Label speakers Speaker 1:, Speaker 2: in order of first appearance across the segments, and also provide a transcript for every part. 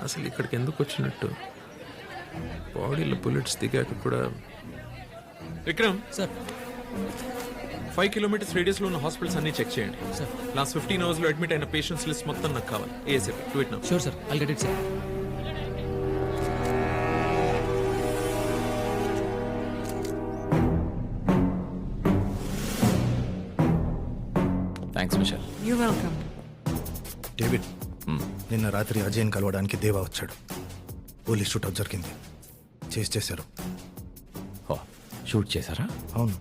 Speaker 1: అసలు ఇక్కడికి ఎందుకు వచ్చినట్టు? బాడీలో బుల్లెట్స్ దిగాక కూడా. విక్రమ్
Speaker 2: సార్
Speaker 1: 5 కిలోమీటర్స్ రేడియస్ లో ఉన్న హాస్పిటల్స్ అన్ని చెక్ చేయండి
Speaker 2: సార్.
Speaker 1: లాస్ట్ 15 అవర్స్ లో అడ్మిట్ అయిన పేషెంట్స్ లిస్ట్ మొత్తం నాకు కావాలి. ASF do it now.
Speaker 2: Sure sir, I'll get it sir.
Speaker 3: Thanks Mitchell.
Speaker 4: You welcome.
Speaker 5: David, నిన్న రాత్రి అజయ్ని కలవడానికి దేవా వచ్చాడు. పోలీస్ షూట్ అవుట్ జరిగింది. చేశారు.
Speaker 3: ఓ, షూట్ చేశారా?
Speaker 5: అవును.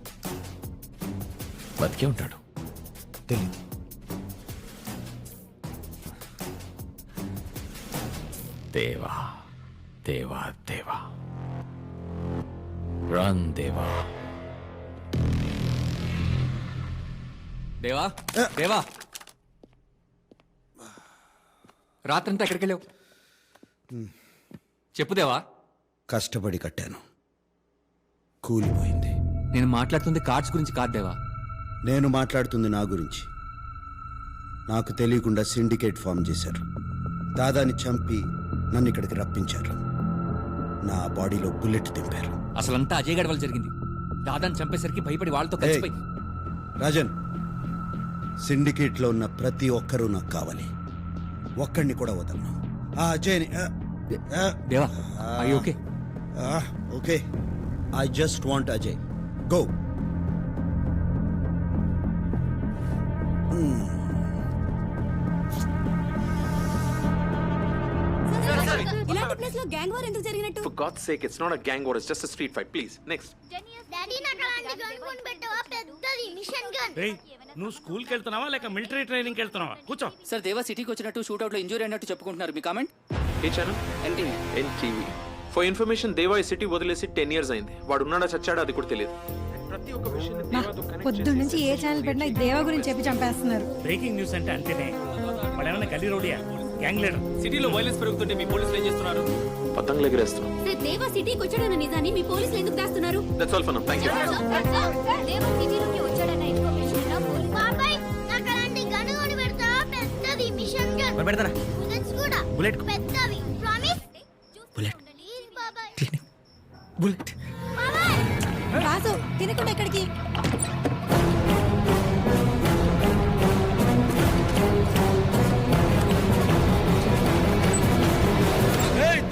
Speaker 3: బతికే ఉంటాడు.
Speaker 5: తెలీదు.
Speaker 3: దేవా దేవా దేవా, రన్ దేవా.
Speaker 2: దేవా దేవా, రాత్రంతా ఎక్కడికి వెళ్ళావు? చెప్పు దేవా.
Speaker 6: కష్టపడి కట్టాను, కూలిపోయింది.
Speaker 2: నేను మాట్లాడుతుంది కార్డ్స్ గురించి కాదు దేవా.
Speaker 6: నేను మాట్లాడుతుంది నా గురించి. నాకు తెలియకుండా సిండికేట్ ఫామ్ చేశారు. దాదాని చంపి నన్ను ఇక్కడికి రప్పించారు. నా బాడీలో బుల్లెట్ దింపారు.
Speaker 2: అసలంతా అజయ్ గడ్ వల్ల జరిగింది. దాదాని చంపేసరికి భయపడి వాళ్ళతో కలిసిపోయి.
Speaker 6: రాజన్, సిండికేట్లో ఉన్న ప్రతి ఒక్కరూ నాకు కావాలి. ఒక్కడిని కూడా వదలను. ఆ అజయ్ని.
Speaker 2: దేవా, I okay?
Speaker 6: Okay, I just want Ajay. Go.
Speaker 4: ఇలాంటి ప్లేస్ లో గ్యాంగ్ వార్ ఎందుకు జరిగినట్టు?
Speaker 1: For God's sake, it's not a gang war, it's just a street fight. Please, next.
Speaker 7: Daddy నాకు అలాంటి గన్ కొని పెట్టవా? పెద్దది మిషన్ గన్.
Speaker 8: రేయ్, నువ్వు స్కూల్కి వెళ్తున్నావా లేక మిలిటరీ ట్రైనింగ్కి వెళ్తున్నావా? కూర్చో.
Speaker 9: సార్, దేవా సిటీకి వచ్చినట్టు షూట్అవుట్ లో ఇంజూరీ అయినట్టు చెప్పుకుంటున్నారు. మీ కామెంట్?
Speaker 1: ఏ ఛానల్? NTV. For information, దేవా ఈ సిటీ వదిలేసి 10 years అయింది. వాడు ఉన్నాడా చచ్చాడా అది కూడా తెలియదు. ప్రతి ఒక్క విషయాన్ని దేవాతో కనెక్ట్
Speaker 4: పొద్దు నుంచి ఏ ఛానల్ పెట్టినా ఈ దేవా గురించి చెప్పి చంపేస్తున్నారు.
Speaker 8: బ్రేకింగ్ న్యూస్ అంటే అంతేనే. వాడేమన్నా గల్లీ రౌడియా, గ్యాంగ్ లీడర్?
Speaker 2: సిటీలో వైలెన్స్ పెరుగుతుంటే మీ పోలీసులు ఏం చేస్తున్నారు?
Speaker 1: పతంగులు ఎగిరేస్తున్నాం.
Speaker 4: సార్, దేవా సిటీకి వచ్చాడన్న నిజాన్ని మీ పోలీసులు ఎందుకు దాస్తున్నారు?
Speaker 1: That's all for now. Thank you.
Speaker 7: దేవా సిటీలోకి వచ్చాడన్న ఇన్ఫర్మేషన్ బాబాయ్ నాకు అలాంటి గన్ కొని పెడతావా? పెద్దది మిషన్ గన్.
Speaker 2: పెడతారా?
Speaker 7: బుల్లెట్స్ కూడా
Speaker 2: బుల్లెట్.
Speaker 7: పెద్దవి. ప్రామిస్?
Speaker 2: బుల్లెట్.
Speaker 7: ప్లీజ్ బాబాయ్.
Speaker 2: బుల్లెట్.
Speaker 7: బాబాయ్
Speaker 4: రాజు, తినకుండా ఎక్కడికి?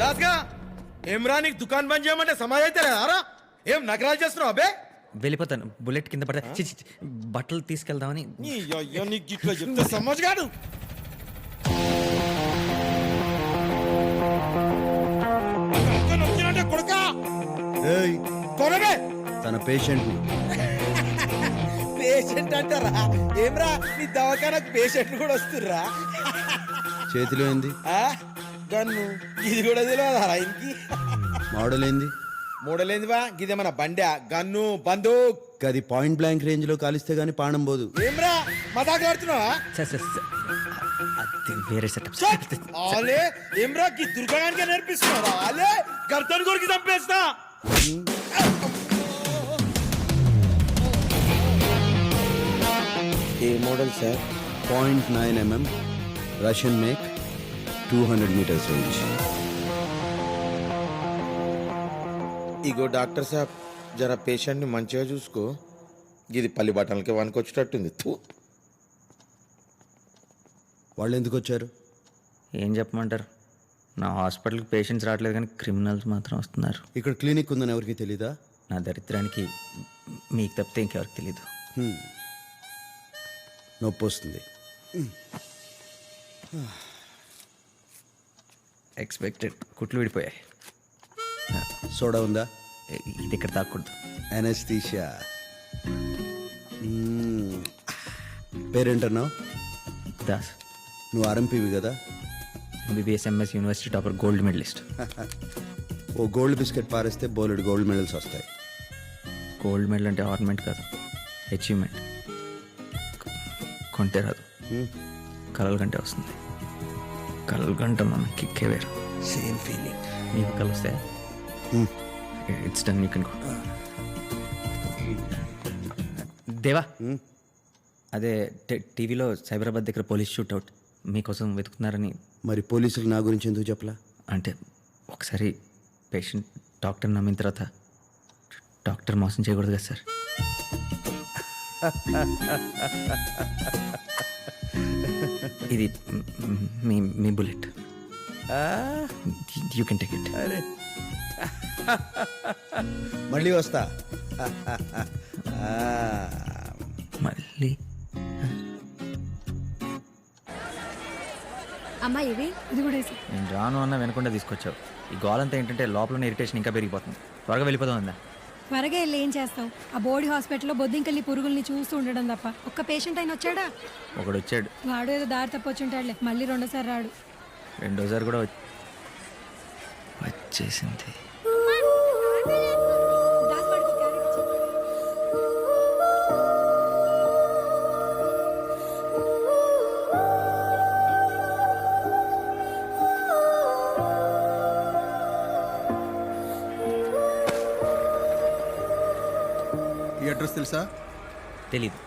Speaker 10: దాస్గా ఏమ్రా, నీకు దుకాణం బంద్ చేయమంటే సమాజ్ అయితే రారా? ఏం నగరాలు చేస్తున్నావు అబ్బే?
Speaker 2: వెళ్ళిపోతాను. బుల్లెట్ కింద పడతా. బట్టలు తీసుకెళ్దామని.
Speaker 10: నీకు ఇట్లా చెప్తే సమాజ్ గాడు. కొడుకా
Speaker 6: ఏయ్,
Speaker 10: కొనబే
Speaker 6: తన పేషెంట్ని.
Speaker 10: పేషెంట్ అంటారా? ఏమ్రా, నీ దవాఖానకు పేషెంట్లు కూడా వస్తుర్రా?
Speaker 6: చేతిలో ఏంది?
Speaker 10: గన్ను. ఇది కూడా తెలియదా ఇంకి?
Speaker 6: మోడల్ ఏంది?
Speaker 10: మూడలేందివా? గిదేమన్నా బండా? గన్ను, బందూక్.
Speaker 6: అది పాయింట్ బ్లాంక్ రేంజ్ లో కాలిస్తే గానీ పానం పోదు.
Speaker 10: ఏమ్రా, మజాక్ ఆడుతున్నావా?
Speaker 2: అది వేరే సెటప్.
Speaker 10: ఆలే ఏమ్రా, కి దుర్గానికి నేర్పిస్తున్నావా? ఆలే గర్దన్ కొరికి చంపేస్తా. ఏ model sir?
Speaker 6: 0.9 mm Russian make, 200 meters range.
Speaker 10: ఇగో డాక్టర్ సాబ్, జర పేషెంట్ని మంచిగా చూసుకో. ఇది పల్లి బట్టలకి వనుకొచ్చేటట్టుంది.
Speaker 6: వాళ్ళు ఎందుకు వచ్చారు?
Speaker 2: ఏం చెప్పమంటారు? నా హాస్పిటల్కి పేషెంట్స్ రావట్లేదు కానీ క్రిమినల్స్ మాత్రం వస్తున్నారు.
Speaker 6: ఇక్కడ క్లినిక్ ఉందని ఎవరికి తెలీదా?
Speaker 2: నా దరిద్రానికి మీకు తప్పితే ఇంకెవరికి తెలీదు.
Speaker 6: నొప్పి వస్తుంది.
Speaker 2: ఎక్స్పెక్టెడ్. కుట్లు విడిపోయాయి.
Speaker 6: సోడా ఉందా?
Speaker 2: ఇది ఇక్కడ తాకూడదు.
Speaker 6: అనస్థీషియా. పేరేంటన్నావు?
Speaker 2: దాస్.
Speaker 6: నువ్వు ఆర్ఎంపీవి కదా?
Speaker 2: MBBS MS university topper, gold medalist.
Speaker 6: ఓ గోల్డ్ బిస్కెట్ పారేస్తే బోలెడు గోల్డ్ మెడల్స్ వస్తాయి.
Speaker 2: గోల్డ్ మెడల్ అంటే ఆర్నమెంట్ కాదు, అచీవ్మెంట్. కొంటే రాదు, కలలు గంటే వస్తుంది. కలలు గంట మన కిక్కే వేరు.
Speaker 6: Same feeling.
Speaker 2: నీకు కలిస్తే it's done, you can go. దేవా, అదే టీవీలో సైబరాబాద్ దగ్గర పోలీస్ షూట్అవుట్ మీకోసం వెతుకుతున్నారని.
Speaker 6: మరి పోలీసులు నా గురించి ఎందుకు చెప్పలా?
Speaker 2: అంటే ఒకసారి పేషెంట్ డాక్టర్ నమ్మిన తర్వాత డాక్టర్ మోసం చేయకూడదు కదా సార్. ఇది మీ మీ bullet, you can take it.
Speaker 6: మళ్ళీ వస్తా.
Speaker 2: మళ్ళీ
Speaker 4: అమ్మా ఇవి ఇది కూడా వేసి.
Speaker 2: నేను రాను అన్న వెనకుండా తీసుకొచ్చావు. ఈ గోలంతా ఏంటంటే లోపల ఉన్న ఇరిటేషన్ ఇంకా పెరిగిపోతుంది. త్వరగా వెళ్ళిపోదాం అందా.
Speaker 4: త్వరగా వెళ్ళి ఏం చేస్తావు? ఆ బోర్డు హాస్పిటల్లో బొద్దింకల్లి పురుగుల్ని చూస్తూ ఉండడం తప్ప ఒక్క పేషెంట్ అయిన వచ్చాడా?
Speaker 2: ఒకడు వచ్చాడు,
Speaker 4: వాడు ఏదో దారి తప్పొచ్చుంటాడులే, మళ్ళీ రెండోసారి రాడు.
Speaker 2: రెండోసారి కూడా వచ్చేసింది.
Speaker 4: దాస్ వాడికి క్యారెట్ ఇచ్చి.
Speaker 6: ఈ అడ్రస్ తెలుసా?
Speaker 2: తెలీదు.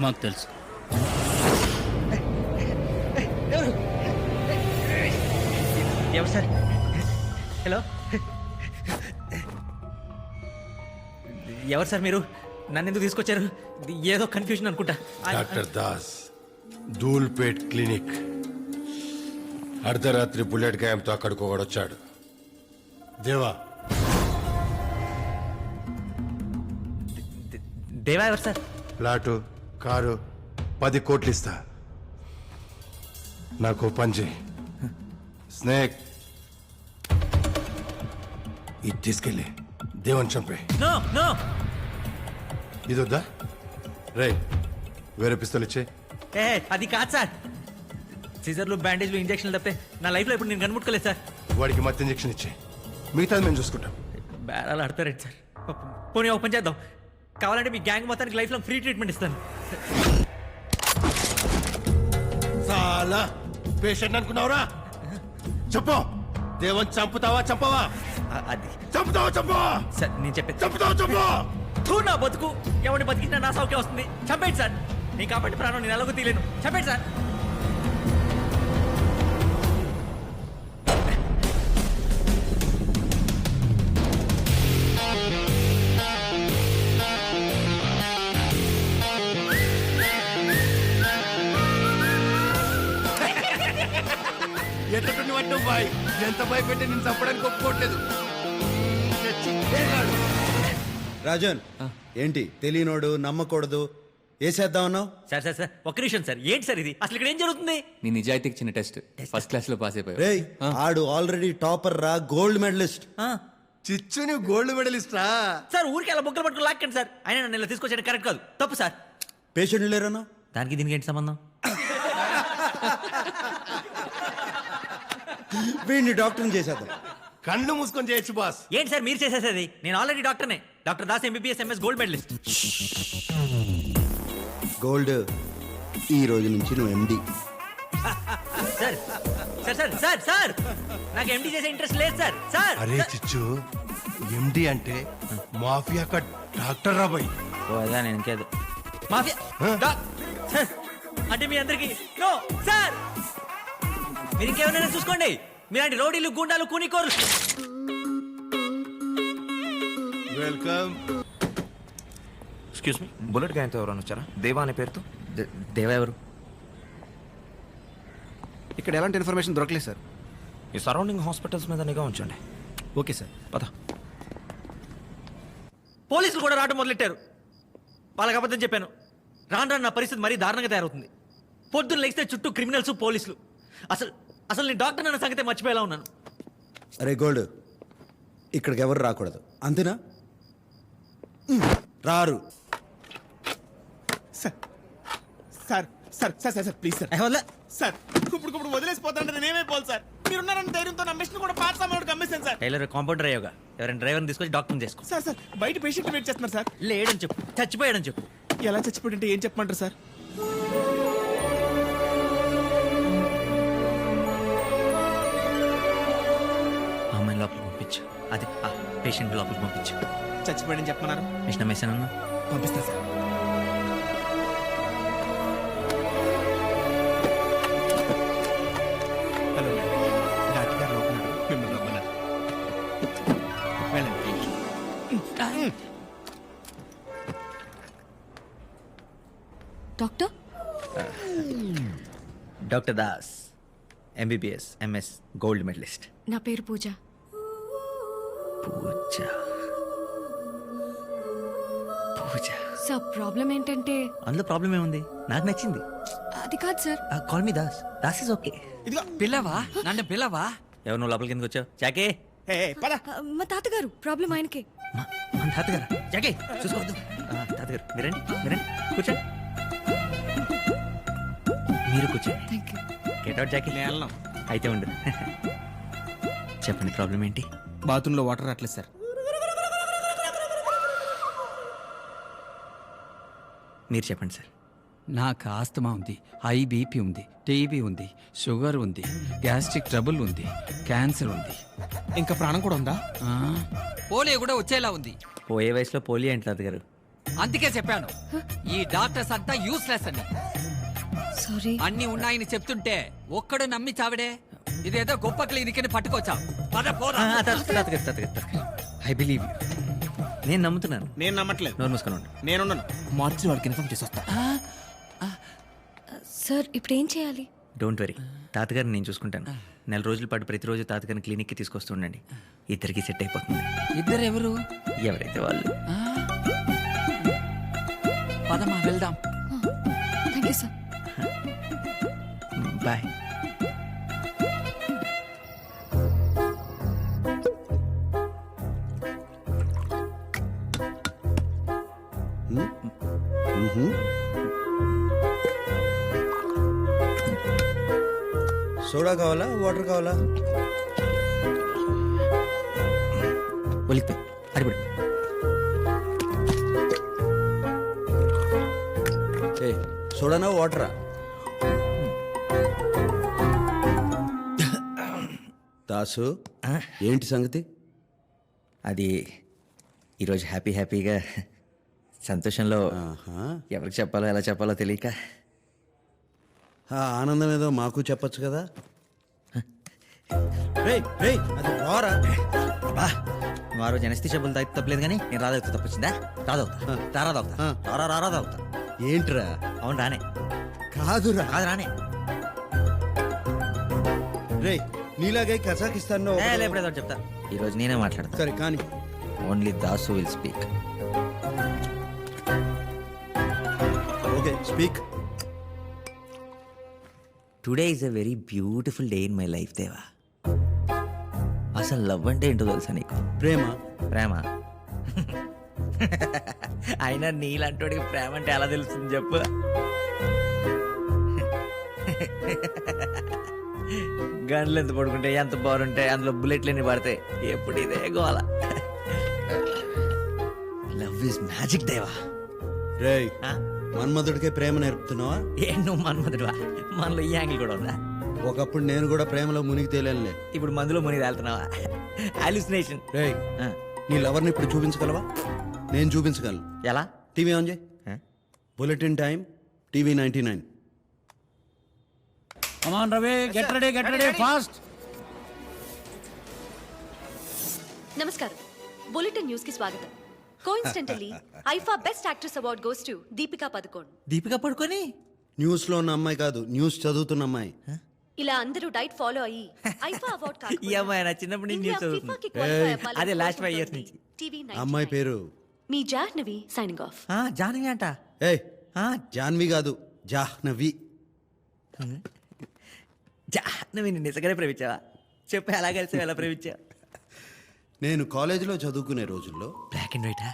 Speaker 8: మాకు తెలుసు.
Speaker 2: ఎవరు సార్? హలో, ఎవరు సార్ మీరు? నన్ను ఎందుకు తీసుకొచ్చారు? ఏదో కన్ఫ్యూజన్ అనుకుంటా.
Speaker 11: Doctor Das, Dhoolpet clinic. అర్ధరాత్రి బుల్లెట్ గాయంతో అక్కడికి ఒకడొచ్చాడు. దేవా,
Speaker 2: దేవా ఎవరు సార్?
Speaker 11: ప్లాటు, కారు, 10 కోట్లు ఇస్తా. నాకు పంచి స్నేక్ ఇది తీసుకెళ్ళి దేవన్ చంపే.
Speaker 2: No no.
Speaker 11: ఇది వద్దా? రే, వేరే పిస్తలు ఇచ్చే.
Speaker 2: ఏ అది కాదు సార్. సీజర్లు, బ్యాండేజ్లు, ఇంజక్షన్లు తప్పితే నా లైఫ్లో ఇప్పుడు నేను కనుముట్టుకోలేదు సార్.
Speaker 11: వాడికి మత్తు ఇంజక్షన్ ఇచ్చే, మిగతాది మేము చూసుకుంటాం.
Speaker 2: బేరాలు ఆడతారండి సార్. పోనీ ఓపెన్ చేద్దాం. కావాలంటే మీ గ్యాంగ్ మొత్తానికి లైఫ్ లాంగ్ ఫ్రీ ట్రీట్మెంట్ ఇస్తాను.
Speaker 11: చాలా పేషెంట్ అనుకున్నావురా? చెప్పు, దేవన్ చంపుతావా చంపవా?
Speaker 2: అది
Speaker 11: చంపుతావా చంపవా?
Speaker 2: సార్ నేను చెప్పేది.
Speaker 11: చంపుతావా చంపవా?
Speaker 2: నా బతుకు ఎవరిని బతికినా నా సౌఖ్యం వస్తుంది. చంపేయండి సార్. నేను కాబట్టి ప్రాణం నేను ఎలాగో తీయలేను. చంపేయండి సార్.
Speaker 11: ఎట్లా పట్టు బాయ్, ఎంత భయపెట్టి నేను చంపడానికి ఒప్పుకోవట్లేదు.
Speaker 6: రాజన్, ఏంటి తెలియనోడు నమ్మకూడదు వేసేద్దామన్నావు?
Speaker 2: సార్ సార్ సార్ ఒక్క నిమిషం సార్. ఏంటి సార్ ఇది? అసలు ఇక్కడ ఏం జరుగుతుంది?
Speaker 9: నీ నిజాయితీకి చిన్న టెస్ట్. ఫస్ట్ క్లాస్ లో పాస్ అయిపోయావు.
Speaker 6: రేయ్, ఆడు ఆల్రెడీ టాపర్ రా, గోల్డ్ మెడలిస్ట్.
Speaker 11: చిచ్చుని గోల్డ్ మెడలిస్టా?
Speaker 2: సార్ ఊరికి అలా బొక్కలు పట్టుకుని లాక్కండి సార్. అయినా నన్ను ఇలా తీసుకొచ్చాను కరెక్ట్ కాదు, తప్పు సార్.
Speaker 6: పేషెంట్ లేరన్నా?
Speaker 2: దానికి దీనికి ఏంటి సంబంధం?
Speaker 6: వీడిని డాక్టర్ని చేసేద్దాం.
Speaker 11: కళ్ళు మూసుకొని చేయొచ్చు బాస్.
Speaker 2: ఏంటి సార్ మీరు చేసేసేది? నేను ఆల్రెడీ డాక్టర్నే. Doctor Das MBBS MS gold medalist.
Speaker 6: Gold, ఈ రోజు నుంచి నువ్వు MD.
Speaker 2: Sir sir sir sir sir నాకు ఎండి చేసే ఇంట్రెస్ట్ లేదు సార్. సార్
Speaker 11: అరే చిచ్చు, ఎండి అంటే మాఫియా కా డాక్టర్ రా బాయ్.
Speaker 2: ఓ అదా నేను ఇంకేదో మాఫియా సార్ అంటే మీ అందరికి నో సార్. మీరు ఇంకేమైనా చూసుకోండి. మీలాంటి రౌడీలు, గుండాలు, కూనికోరు.
Speaker 11: వెల్కమ్.
Speaker 3: ఎక్స్క్యూజ్ మీ, బుల్లెట్ గాయంతో ఎవరైనా వచ్చారా? దేవా అనే పేరుతో.
Speaker 2: దేవా ఎవరు?
Speaker 5: ఇక్కడ ఎలాంటి ఇన్ఫర్మేషన్ దొరకలేదు సార్.
Speaker 3: ఈ సరౌండింగ్ హాస్పిటల్స్ మీద నిఘా ఉంచండి.
Speaker 5: Okay sir.
Speaker 3: పద.
Speaker 2: పోలీసులు కూడా రావడం మొదలెట్టారు. వాళ్ళకి అబద్ధం చెప్పాను. రాను రాను నా పరిస్థితి మరీ దారుణంగా తయారవుతుంది. పొద్దున్న లేస్తే చుట్టూ క్రిమినల్స్, పోలీసులు. అసలు అసలు నేను డాక్టర్ అన్న సంగతే మర్చిపోయేలా ఉన్నాను.
Speaker 6: అరే గోల్డ్, ఇక్కడికి ఎవరు రాకూడదు, అంతేనా? రారు.
Speaker 10: Sir sir sir sir sir sir please sir sir ఇప్పుడు వదిలేసిపోతాంటే నేనేమైపోవాలి సార్? మీరున్నారని ధైర్యంతో నా మిషన్ కూడా పాత సామాన్లు అమ్మేశాను సార్.
Speaker 2: టైలర్ కాంపౌండర్ అయ్యోగా. ఎవరైనా డ్రైవర్ని తీసుకొచ్చి డాక్టర్ని చేసుకో.
Speaker 10: సార్ సార్ బయట పేషెంట్ వెయిట్ చేస్తున్నారు సార్.
Speaker 2: లేడని చెప్పు, చచ్చిపోయాడని చెప్పు.
Speaker 10: ఎలా చచ్చిపోయింటే ఏం చెప్పమంటారు సార్?
Speaker 2: అమ్మాయిని లోపలికి పంపించు. అది పేషెంట్ లోపలికి పంపించు.
Speaker 10: చచ్చిపోయాడని చెప్పమన్నారు.
Speaker 2: మిషన్ మెసేనా
Speaker 10: పంపిస్తా సార్. హలో డాక్టర్ గారు లోపల
Speaker 2: doctor Das, MBBS, MS, gold medallist.
Speaker 4: నా పేరు పూజ.
Speaker 2: పూజ. పూజ.
Speaker 4: సార్ ప్రాబ్లం ఏంటంటే
Speaker 2: అందులో ప్రాబ్లం ఏముంది? నాకు నచ్చింది.
Speaker 4: అది కాదు sir.
Speaker 2: Call me Das. Das is okay.
Speaker 10: ఇదిగో
Speaker 9: పిల్లవా నన్ను పిల్లవా?
Speaker 2: ఎవరు నువ్వు లోపలికి ఎందుకు వచ్చావు? జాకే.
Speaker 10: పద.
Speaker 4: మా తాతగారు ప్రాబ్లం ఆయనకే.
Speaker 2: మన తాతగారు. జాకే చూసుకోవద్దు. తాతగారు మీరండి, మీరండి, కూర్చోండి. మీరు కూర్చోండి.
Speaker 4: Thank you.
Speaker 2: గెట్ అవుట్ జాకే.
Speaker 10: నేలను
Speaker 2: అయితే ఉండదు. చెప్పండి ప్రాబ్లం ఏంటి?
Speaker 10: బాత్రూంలో వాటర్ రావట్లేదు సార్.
Speaker 2: మీరు చెప్పండి సార్.
Speaker 9: నాకు ఆస్తమా ఉంది, హై బీపీ ఉంది, టీబీ ఉంది, షుగర్ ఉంది, గ్యాస్ట్రిక్ ట్రబుల్ ఉంది, క్యాన్సర్ ఉంది.
Speaker 10: ఇంకా ప్రాణం కూడా ఉందా?
Speaker 9: పోలియో కూడా వచ్చేలా ఉంది.
Speaker 2: పోయే వయసులో పోలియో ఏంటి తాతగారు?
Speaker 9: అందుకే చెప్పాను ఈ డాక్టర్స్ అంతా యూస్లెస్ అని.
Speaker 4: సారీ.
Speaker 9: అన్ని ఉన్నాయని చెప్తుంటే ఒక్కడు నమ్మి చావిడే. ఇదేదో గొప్ప క్లినిక్ అని పట్టుకొచ్చావు. పద పోరా.
Speaker 2: I believe you. నేను నమ్ముతున్నాను.
Speaker 10: నేను నమ్మట్లేదు.
Speaker 2: నోరు మూసుకొని ఉండు.
Speaker 10: నేనున్నాను. మార్చి వాడికి ఇన్ఫార్మ్ చేసి వస్తా.
Speaker 4: సార్ ఇప్పుడు ఏం చేయాలి?
Speaker 2: డోంట్ వరీ, తాతగారిని నేను చూసుకుంటాను. 4 రోజుల పాటు ప్రతిరోజు తాతగారిని క్లినిక్కి తీసుకొస్తుండండి. ఇద్దరికి సెట్ అయిపోతుంది.
Speaker 9: ఇద్దరు ఎవరు?
Speaker 2: ఎవరైతే వాళ్ళు.
Speaker 9: పదమా వెళ్దాం.
Speaker 4: Thank you sir.
Speaker 2: Bye.
Speaker 6: Soda కావాలా, వాటర్ కావాలా?
Speaker 2: ఒలికిపోయి అడిపడి.
Speaker 6: ఏ సోడానా వాటరా? దాసు, ఏంటి సంగతి?
Speaker 2: అది ఈరోజు హ్యాపీగా సంతోషంలో
Speaker 6: ఆహా.
Speaker 2: ఎవరికి చెప్పాలో ఎలా చెప్పాలో తెలియక.
Speaker 6: ఆ ఆనందం ఏదో మాకు చెప్పొచ్చు కదా. రేయ్ రేయ్, అది రారా.
Speaker 2: బా వారు జనస్థి చెప్పులు తాగి తప్పలేదు కానీ నేను రాదవుతా. తప్పొచ్చిందా? రాదవుతా. రాదవుతా. రాదవుతా.
Speaker 6: ఏంట్రా?
Speaker 2: అవును రానే.
Speaker 6: కాదురా.
Speaker 2: కాదు రానే.
Speaker 6: రేయ్, నీలాగే కజాకిస్తాన్
Speaker 2: ఎప్పుడేదో చెప్తా. ఈరోజు నేనే మాట్లాడతా.
Speaker 6: సరే కానీ.
Speaker 2: Only Dasu will speak.
Speaker 6: Okay, speak.
Speaker 2: Today is a very beautiful day in my life దేవా. అసలు లవ్ అంటే ఏంటో తెలుసా నీకు?
Speaker 6: ప్రేమ.
Speaker 2: ప్రేమ. అయినా నీలాంటోడికి ప్రేమ అంటే ఎలా తెలుస్తుంది చెప్పు? గన్లు ఎంత పడుకుంటే ఎంత బాగుంటాయి, అందులో బుల్లెట్లు ఎన్ని పడతాయి. ఎప్పుడు ఇదే గోల. లవ్ ఈజ్ మ్యాజిక్ దేవా.
Speaker 6: రేయ్, మన్మధుడికే ప్రేమ నేర్పుతున్నావా?
Speaker 2: ఏ నువ్వు మన్మధుడువా? మనలో ఈ యాంగిల్ కూడా ఉందా?
Speaker 6: ఒకప్పుడు నేను కూడా ప్రేమలో మునిగి తేలేనులే.
Speaker 2: ఇప్పుడు మందులో మునిగి తేలుతున్నావా? హాలుసినేషన్.
Speaker 6: రేయ్, నీ లవర్ని ఇప్పుడు చూపించగలవా? నేను చూపించగలను.
Speaker 2: ఎలా?
Speaker 6: టీవీ ఆన్ చేయి. Bulletin time, TV 99.
Speaker 8: Come on Ravi, get ready fast.
Speaker 7: నమస్కారం. బులెటిన్ న్యూస్ కి స్వాగతం. Coincidentally IIFA best actress award goes to Deepika Padukone.
Speaker 2: Deepika పడుకొని
Speaker 6: న్యూస్ లో ఉన్న అమ్మాయి కాదు, న్యూస్ చదువుతున్న అమ్మాయి.
Speaker 7: ఇలా అందరూ డైట్ ఫాలో అయ్యి ఐఫా అవార్డ్
Speaker 2: ఈ అమ్మాయి నా చిన్నప్పటి నుంచి న్యూస్ చదువుతుంది. అదే last 5 years నుంచి.
Speaker 6: అమ్మాయి పేరు
Speaker 7: మీ జాహ్నవి సైనింగ్ ఆఫ్.
Speaker 2: జాహ్నవి అంట.
Speaker 6: ఏయ్, జాహ్నవి కాదు, జాహ్నవి.
Speaker 2: జాహ్నవి నిజంగానే ప్రేమించావా? చెప్పు, ఎలా కలిసి ఎలా ప్రేమించావా?
Speaker 6: నేను కాలేజీలో చదువుకునే రోజుల్లో
Speaker 2: బ్లాక్ అండ్ వైటా?